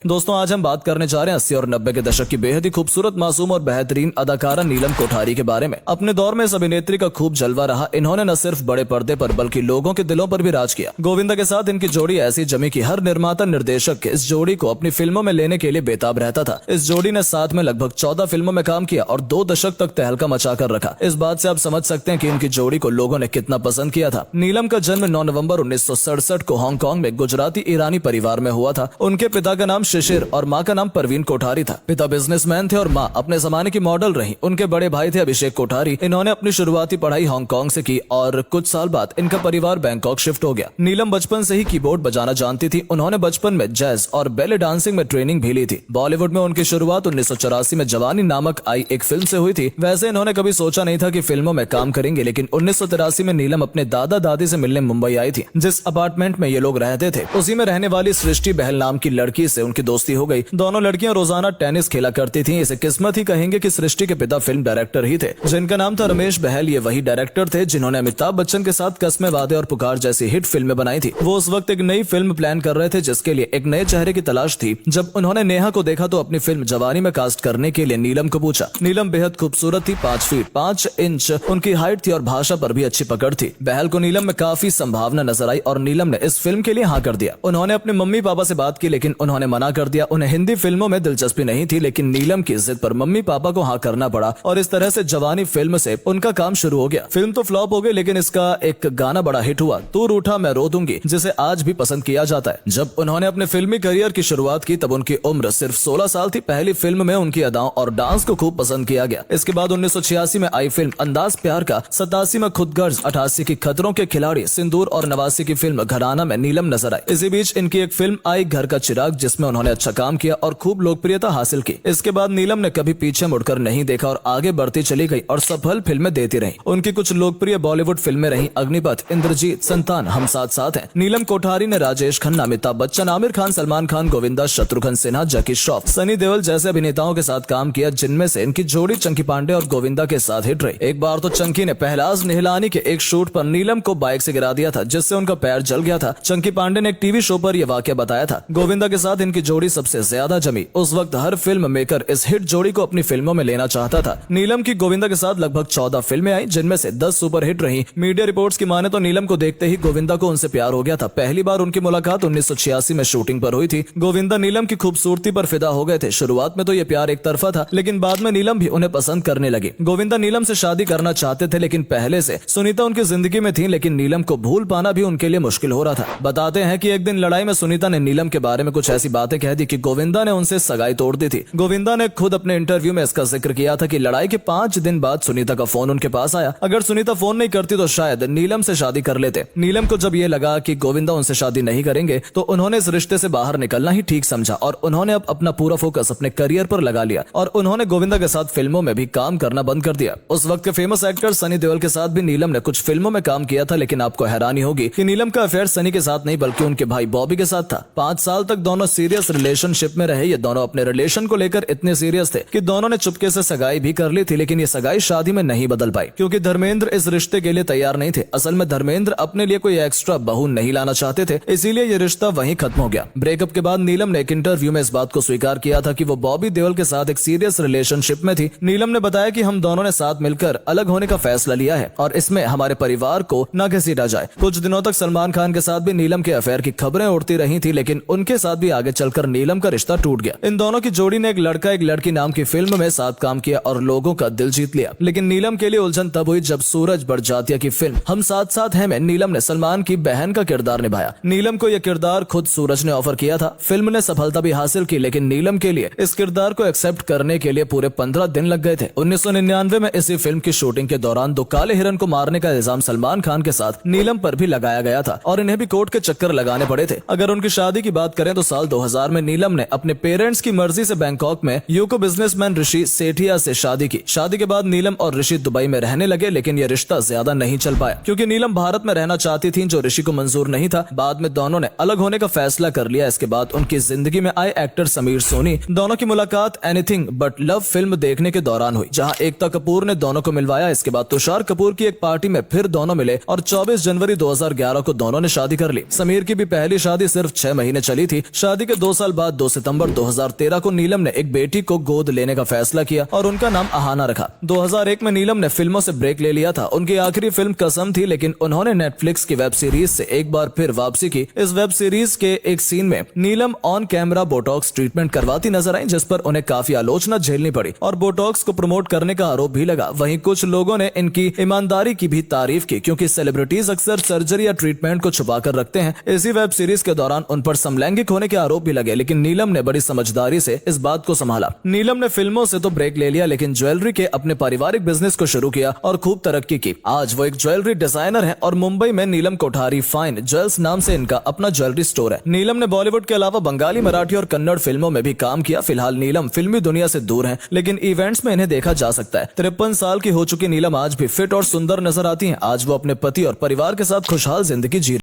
दोस्तों आज हम बात करने जा रहे हैं 80 और 90 के दशक की बेहद ही खूबसूरत, मासूम और बेहतरीन अदाकारा नीलम कोठारी के बारे में। अपने दौर में इस अभिनेत्री का खूब जलवा रहा। इन्होंने न सिर्फ बड़े पर्दे पर बल्कि लोगों के दिलों पर भी राज किया। गोविंदा के साथ इनकी जोड़ी ऐसी जमी कि हर निर्माता निर्देशक इस जोड़ी को अपनी फिल्मों में लेने के लिए बेताब रहता था। इस जोड़ी ने साथ में लगभग 14 फिल्मों में काम किया और 2 दशक तक तहलका मचाकर रखा। इस बात से आप समझ सकते हैं कि इनकी जोड़ी को लोगों ने कितना पसंद किया था। नीलम का जन्म 9 नवंबर 1967 को हांगकांग में गुजराती ईरानी परिवार में हुआ था। उनके पिता का नाम शिशिर और माँ का नाम परवीन कोठारी था। पिता बिजनेसमैन थे और माँ अपने जमाने की मॉडल रही। उनके बड़े भाई थे अभिषेक कोठारी। इन्होंने अपनी शुरुआती पढ़ाई हांगकांग से की और कुछ साल बाद इनका परिवार बैंकॉक शिफ्ट हो गया। नीलम बचपन से ही कीबोर्ड बजाना जानती थी। उन्होंने बचपन में जैज और बैले डांसिंग में ट्रेनिंग भी ली थी। बॉलीवुड में उनकी शुरुआत 1984 में जवानी नामक आई एक फिल्म से हुई थी। वैसे इन्होंने कभी सोचा नहीं था कि फिल्मों में काम करेंगे, लेकिन 1983 में नीलम अपने दादा दादी से मिलने मुंबई आई थी। जिस अपार्टमेंट में ये लोग रहते थे उसी में रहने वाली सृष्टि बहल नाम की लड़की से उनकी दोस्ती हो गई। दोनों लड़कियां रोजाना टेनिस खेला करती थीं। इसे किस्मत ही कहेंगे कि सृष्टि के पिता फिल्म डायरेक्टर ही थे जिनका नाम था रमेश बहल। ये वही डायरेक्टर थे जिन्होंने अमिताभ बच्चन के साथ कस्में वादे और पुकार जैसी हिट फिल्में बनाई थी। वो उस वक्त एक नई फिल्म प्लान कर रहे थे जिसके लिए एक नए चेहरे की तलाश थी। जब उन्होंने नेहा को देखा तो अपनी फिल्म जवानी में कास्ट करने के लिए नीलम को पूछा। नीलम बेहद खूबसूरत थी, 5 फीट 5 इंच उनकी हाइट थी और भाषा पर भी अच्छी पकड़ थी। बहल को नीलम में काफी संभावना नजर आई और नीलम ने इस फिल्म के लिए हाँ कर दिया। उन्होंने अपने मम्मी पापा से बात की लेकिन उन्होंने मना कर दिया। उन्हें हिंदी फिल्मों में दिलचस्पी नहीं थी, लेकिन नीलम की जिद पर मम्मी पापा को हाँ करना पड़ा और इस तरह से जवानी फिल्म से उनका काम शुरू हो गया। फिल्म तो फ्लॉप हो गई लेकिन इसका एक गाना बड़ा हिट हुआ, तू रूठा मैं रो दूंगी, जिसे आज भी पसंद किया जाता है। जब उन्होंने अपने फिल्मी करियर की शुरुआत की तब उनकी उम्र सिर्फ 16 साल थी। पहली फिल्म में उनकी अदाओं और डांस को खूब पसंद किया गया। इसके बाद 1986 में आई फिल्म अंदाज प्यार का, 87 में खुदगर्ज, 88 की खतरों के खिलाड़ी, सिंदूर और 89 की फिल्म घराना में नीलम नजर आई। इसी बीच इनकी एक फिल्म आई घर का चिराग जिसमें उन्होंने अच्छा काम किया और खूब लोकप्रियता हासिल की। इसके बाद नीलम ने कभी पीछे मुड़कर नहीं देखा और आगे बढ़ती चली गई और सफल फिल्में देती रही। उनकी कुछ लोकप्रिय बॉलीवुड फिल्में रहीं अग्निपथ, इंद्रजीत, संतान, हम साथ साथ हैं। नीलम कोठारी ने राजेश खन्ना, अमिताभ बच्चन, आमिर खान, सलमान खान, गोविंदा, शत्रुघ्न सिन्हा, जैकी श्रॉफ, सनी देओल जैसे अभिनेताओं के साथ काम किया जिनमें से इनकी जोड़ी चंकी पांडे और गोविंदा के साथ हिट रही। एक बार तो चंकी ने पहलाज निहलानी के एक शूट पर नीलम को बाइक से गिरा दिया था जिससे उनका पैर जल गया था। चंकी पांडे ने एक टीवी शो पर यह वाकया बताया था। गोविंदा के साथ इनकी जोड़ी सबसे ज्यादा जमी। उस वक्त हर फिल्म मेकर इस हिट जोड़ी को अपनी फिल्मों में लेना चाहता था। नीलम की गोविंदा के साथ लगभग 14 फिल्में आई जिनमें से 10 सुपर हिट रही। मीडिया रिपोर्ट्स की माने तो नीलम को देखते ही गोविंदा को उनसे प्यार हो गया था। पहली बार उनकी मुलाकात 1986 में शूटिंग पर हुई थी। गोविंदा नीलम की खूबसूरती पर फिदा हो गए थे। शुरुआत में तो ये प्यार एक तरफा था लेकिन बाद में नीलम भी उन्हें पसंद करने लगी। गोविंदा नीलम से शादी करना चाहते थे लेकिन पहले से सुनीता उनकी जिंदगी में थी, लेकिन नीलम को भूल पाना भी उनके लिए मुश्किल हो रहा था। बताते हैं कि एक दिन लड़ाई में सुनीता ने नीलम के बारे में कुछ ऐसी बातें कह दी कि गोविंदा ने उनसे सगाई तोड़ दी थी। गोविंदा ने खुद अपने इंटरव्यू में इसका जिक्र किया था कि लड़ाई के 5 दिन बाद सुनीता का फोन उनके पास आया। अगर सुनीता फोन नहीं करती तो शायद नीलम से शादी कर लेते। नीलम को जब ये लगा कि गोविंदा उनसे शादी नहीं करेंगे तो उन्होंने इस रिश्ते से बाहर निकलना ही ठीक समझा और उन्होंने अब अपना पूरा फोकस अपने करियर पर लगा लिया और उन्होंने गोविंदा के साथ फिल्मों में भी काम करना बंद कर दिया। उस वक्त के फेमस एक्टर सनी देओल के साथ भी नीलम ने कुछ फिल्मों में काम किया था, लेकिन आपको हैरानी होगी कि नीलम का अफेयर सनी के साथ नहीं बल्कि उनके भाई बॉबी के साथ था। 5 साल तक दोनों सीरियस रिलेशनशिप में रहे। ये दोनों अपने रिलेशन को लेकर इतने सीरियस थे कि दोनों ने चुपके से सगाई भी कर ली थी, लेकिन ये सगाई शादी में नहीं बदल पाई क्योंकि धर्मेंद्र इस रिश्ते के लिए तैयार नहीं थे। असल में धर्मेंद्र अपने लिए कोई एक्स्ट्रा बहू नहीं लाना चाहते थे, इसीलिए ये रिश्ता वहीं खत्म हो गया। ब्रेकअप के बाद नीलम ने एक इंटरव्यू में इस बात को स्वीकार किया था कि वो बॉबी देओल के साथ एक सीरियस रिलेशनशिप में थी। नीलम ने बताया कि हम दोनों ने साथ मिलकर अलग होने का फैसला लिया है और इसमें हमारे परिवार को न घसीटा जाए। कुछ दिनों तक सलमान खान के साथ भी नीलम के अफेयर की खबरें उड़ती रही थी, लेकिन उनके साथ भी आगे चलकर नीलम का रिश्ता टूट गया। इन दोनों की जोड़ी ने एक लड़का एक लड़की नाम की फिल्म में साथ काम किया और लोगों का दिल जीत लिया। लेकिन नीलम के लिए उलझन तब हुई जब सूरज बड़जात्या की फिल्म हम साथ साथ हैं में नीलम ने सलमान की बहन का किरदार निभाया। नीलम को यह किरदार खुद सूरज ने ऑफर किया था। फिल्म ने सफलता भी हासिल की, लेकिन नीलम के लिए इस किरदार को एक्सेप्ट करने के लिए पूरे 15 दिन लग गए थे। 1999 में इसी फिल्म की शूटिंग के दौरान 2 काले हिरन को मारने का इल्जाम सलमान खान के साथ नीलम पर भी लगाया गया था और इन्हें भी कोर्ट के चक्कर लगाने पड़े थे। अगर उनकी शादी की बात करें तो साल 2000 में नीलम ने अपने पेरेंट्स की मर्जी से बैंकॉक में यूको बिजनेसमैन ऋषि सेठिया से शादी की। शादी के बाद नीलम और ऋषि दुबई में रहने लगे, लेकिन यह रिश्ता ज्यादा नहीं चल पाया क्योंकि नीलम भारत में रहना चाहती थी जो ऋषि को मंजूर नहीं था। बाद में दोनों ने अलग होने का फैसला कर लिया। इसके बाद उनकी जिंदगी में आए एक्टर समीर सोनी। दोनों की मुलाकात एनीथिंग बट लव फिल्म देखने के दौरान हुई जहां एकता कपूर ने दोनों को मिलवाया। इसके बाद तुषार कपूर की एक पार्टी में फिर दोनों मिले और 24 जनवरी 2011 को दोनों ने शादी कर ली। समीर की भी पहली शादी सिर्फ 6 महीने चली थी। शादी के 2 2 साल बाद 2 सितंबर 2013 को नीलम ने एक बेटी को गोद लेने का फैसला किया और उनका नाम अहाना रखा। 2001 में नीलम ने फिल्मों से ब्रेक ले लिया था। उनकी आखिरी फिल्म कसम थी, लेकिन उन्होंने नेटफ्लिक्स की वेब सीरीज से एक बार फिर वापसी की। इस वेब सीरीज के एक सीन में नीलम ऑन कैमरा बोटॉक्स ट्रीटमेंट करवाती नजर आई, जिस पर उन्हें काफी आलोचना झेलनी पड़ी और बोटॉक्स को प्रमोट करने का आरोप भी लगा। वहीं कुछ लोगों ने इनकी ईमानदारी की भी तारीफ की, क्योंकि सेलिब्रिटीज अक्सर सर्जरी या ट्रीटमेंट को छुपाकर रखते हैं। इसी वेब सीरीज के दौरान उन पर समलैंगिक होने के आरोप भी लगे, लेकिन नीलम ने बड़ी समझदारी से इस बात को संभाला। नीलम ने फिल्मों से तो ब्रेक ले लिया, लेकिन ज्वेलरी के अपने पारिवारिक बिजनेस को शुरू किया और खूब तरक्की की। आज वो एक ज्वेलरी डिजाइनर है और मुंबई में नीलम कोठारी फाइन ज्वेल्स नाम से इनका अपना ज्वेलरी स्टोर है। नीलम ने बॉलीवुड के अलावा बंगाली, मराठी और कन्नड़ फिल्मों में भी काम किया। फिलहाल नीलम फिल्मी दुनिया से दूर हैं, लेकिन इवेंट्स में इन्हें देखा जा सकता है। 53 साल की हो चुकी नीलम आज भी फिट और सुंदर नजर आती हैं। आज वो अपने पति और परिवार के साथ खुशहाल जिंदगी जी